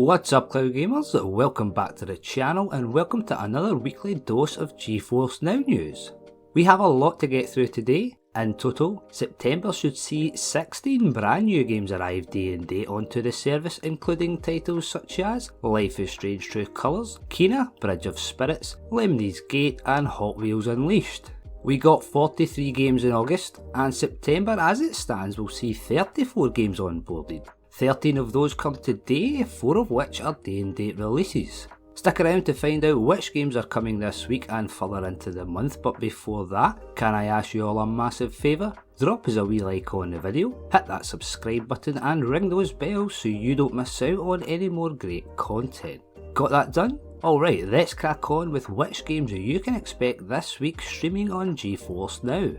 What's up, Cloud Gamers? Welcome back to the channel and welcome to another weekly dose of GeForce Now news. We have a lot to get through today. In total, September should see 16 brand new games arrive day and date onto the service, including titles such as Life is Strange True Colours, Kena, Bridge of Spirits, Lemony's Gate and Hot Wheels Unleashed. We got 43 games in August, and September as it stands will see 34 games onboarded. 13 of those come today, 4 of which are day and date releases. Stick around to find out which games are coming this week and further into the month, but before that, can I ask you all a massive favour? Drop us a wee like on the video, hit that subscribe button and ring those bells so you don't miss out on any more great content. Got that done? Alright, let's crack on with which games you can expect this week streaming on GeForce Now.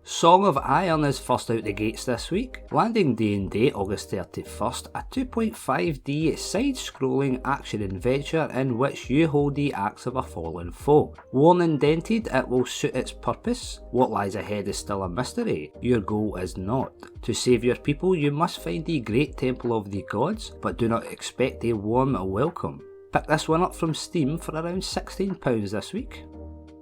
Song of Iron is first out the gates this week, landing day and date August 31st, a 2.5D side-scrolling action-adventure in which you hold the axe of a fallen foe. Worn and dented, it will suit its purpose. What lies ahead is still a mystery, your goal is not. To save your people you must find the Great Temple of the Gods, but do not expect a warm welcome. Pick this one up from Steam for around £16 this week.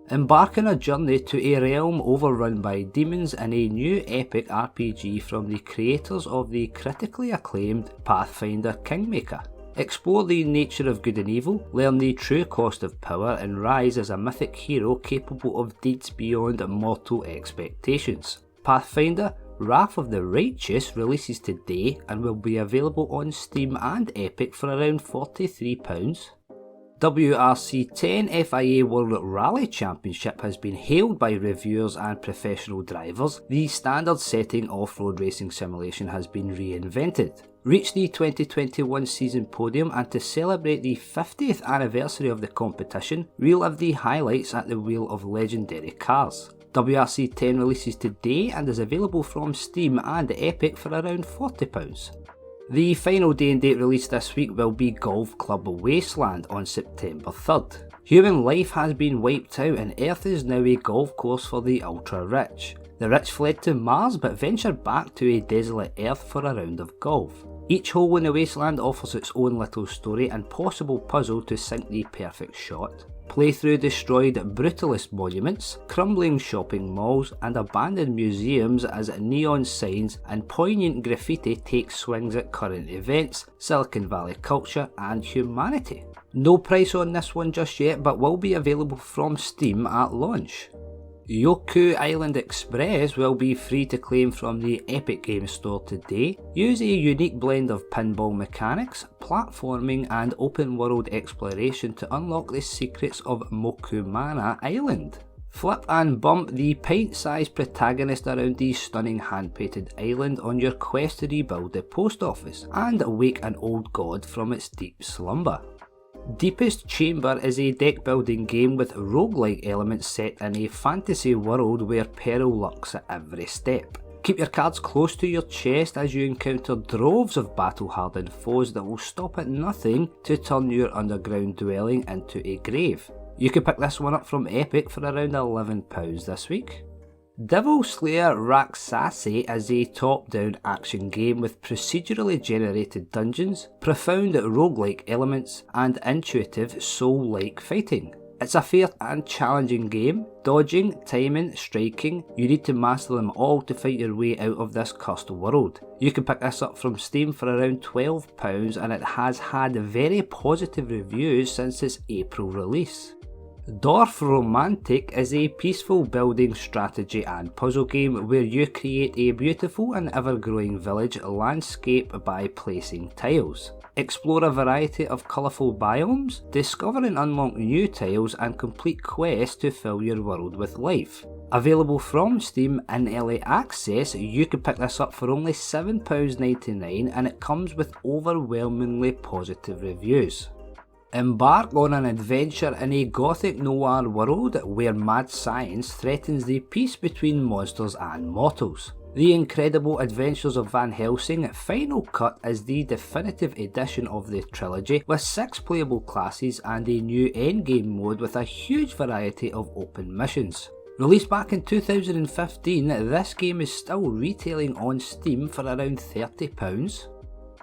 Embark on a journey to a realm overrun by demons in a new epic RPG from the creators of the critically acclaimed Pathfinder Kingmaker. Explore the nature of good and evil, learn the true cost of power and rise as a mythic hero capable of deeds beyond mortal expectations. Pathfinder Wrath of the Righteous releases today and will be available on Steam and Epic for around £43. WRC 10 FIA World Rally Championship has been hailed by reviewers and professional drivers. The standard setting off-road racing simulation has been reinvented. Reach the 2021 season podium, and to celebrate the 50th anniversary of the competition, relive the highlights at the wheel of legendary cars. WRC 10 releases today and is available from Steam and Epic for around £40. The final day and date release this week will be Golf Club Wasteland on September 3rd. Human life has been wiped out and Earth is now a golf course for the ultra rich. The rich fled to Mars but ventured back to a desolate Earth for a round of golf. Each hole in the wasteland offers its own little story and possible puzzle to sink the perfect shot. Play through destroyed brutalist monuments, crumbling shopping malls and abandoned museums as neon signs and poignant graffiti take swings at current events, Silicon Valley culture and humanity. No price on this one just yet, but will be available from Steam at launch. Yoku Island Express will be free to claim from the Epic Games Store today. Use a unique blend of pinball mechanics, platforming and open world exploration to unlock the secrets of Mokumana Island. Flip and bump the pint-sized protagonist around the stunning hand-painted island on your quest to rebuild the post office and wake an old god from its deep slumber. Deepest Chamber is a deck building game with roguelike elements set in a fantasy world where peril lurks at every step. Keep your cards close to your chest as you encounter droves of battle hardened foes that will stop at nothing to turn your underground dwelling into a grave. You can pick this one up from Epic for around £11 this week. Devil Slayer Raksasi is a top-down action game with procedurally generated dungeons, profound roguelike elements and intuitive soul-like fighting. It's a fair and challenging game. Dodging, timing, striking, you need to master them all to fight your way out of this cursed world. You can pick this up from Steam for around £12 and it has had very positive reviews since its April release. Dorf Romantic is a peaceful building strategy and puzzle game where you create a beautiful and ever-growing village landscape by placing tiles. Explore a variety of colourful biomes, discover and unlock new tiles and complete quests to fill your world with life. Available from Steam in early access, you can pick this up for only £7.99 and it comes with overwhelmingly positive reviews. Embark on an adventure in a gothic noir world where mad science threatens the peace between monsters and mortals. The Incredible Adventures of Van Helsing Final Cut is the definitive edition of the trilogy with 6 playable classes and a new endgame mode with a huge variety of open missions. Released back in 2015, this game is still retailing on Steam for around £30.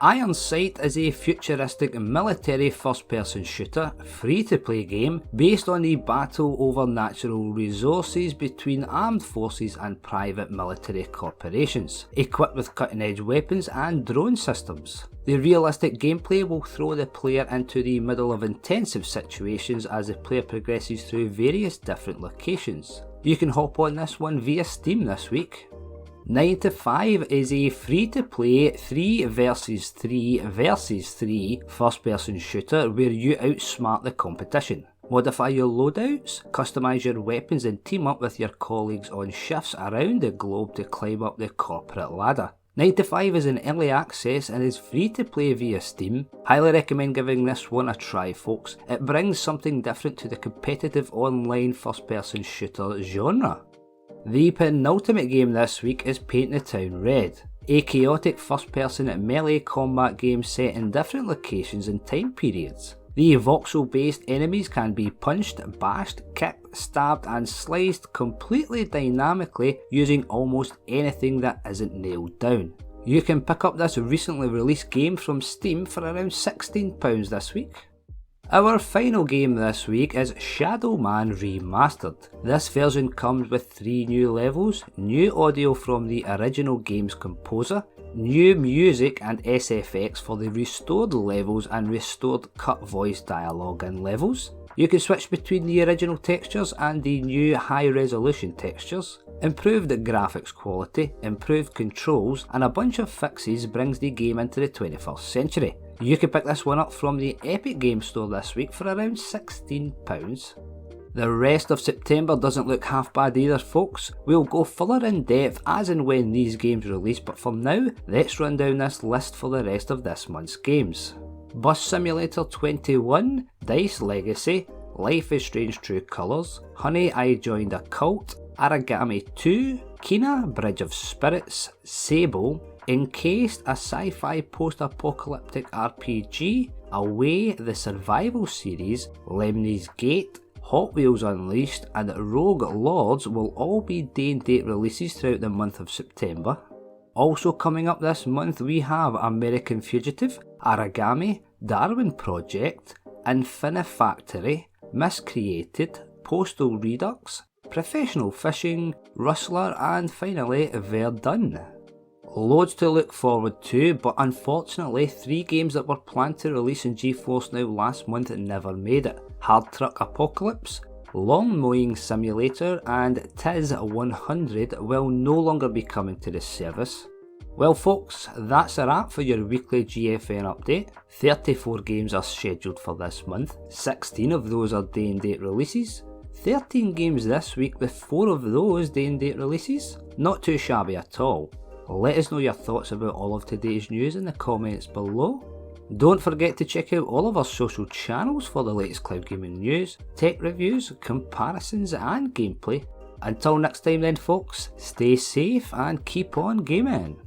Iron Sight is a futuristic military first-person shooter, free-to-play game based on the battle over natural resources between armed forces and private military corporations, equipped with cutting-edge weapons and drone systems. The realistic gameplay will throw the player into the middle of intensive situations as the player progresses through various different locations. You can hop on this one via Steam this week. 9 to 5 is a free-to-play 3 vs 3 vs 3 first-person shooter where you outsmart the competition. Modify your loadouts, customise your weapons and team up with your colleagues on shifts around the globe to climb up the corporate ladder. 9 to 5 is in early access and is free to play via Steam. Highly recommend giving this one a try, folks. It brings something different to the competitive online first-person shooter genre. The penultimate game this week is Paint the Town Red, a chaotic first-person melee combat game set in different locations and time periods. The voxel-based enemies can be punched, bashed, kicked, stabbed and sliced completely dynamically using almost anything that isn't nailed down. You can pick up this recently released game from Steam for around £16 this week. Our final game this week is Shadow Man Remastered. This version comes with 3 new levels, new audio from the original game's composer, new music and SFX for the restored levels and restored cut voice dialogue and levels. You can switch between the original textures and the new high resolution textures. Improved graphics quality, improved controls and a bunch of fixes brings the game into the 21st century. You can pick this one up from the Epic Games Store this week for around £16. The rest of September doesn't look half bad either, folks. We'll go further in depth as and when these games release, but for now, let's run down this list for the rest of this month's games. Bus Simulator 21, Dice Legacy, Life is Strange True Colours, Honey I Joined a Cult, Aragami 2, Kina Bridge of Spirits, Sable, Encased, a sci-fi post-apocalyptic RPG, Away the Survival series, Lemny's Gate, Hot Wheels Unleashed and Rogue Lords will all be day and date releases throughout the month of September. Also coming up this month we have American Fugitive, Aragami, Darwin Project, Infinifactory, Miscreated, Postal Redux, Professional Fishing, Rustler and finally Verdun. Loads to look forward to, but unfortunately 3 games that were planned to release in GeForce Now last month never made it. Hard Truck Apocalypse, Lawn Mowing Simulator and Tiz 100 will no longer be coming to this service. Well folks, that's a wrap for your weekly GFN update. 34 games are scheduled for this month, 16 of those are day and date releases. 13 games this week with 4 of those day and date releases. Not too shabby at all. Let us know your thoughts about all of today's news in the comments below. Don't forget to check out all of our social channels for the latest cloud gaming news, tech reviews, comparisons and gameplay. Until next time then folks, stay safe and keep on gaming.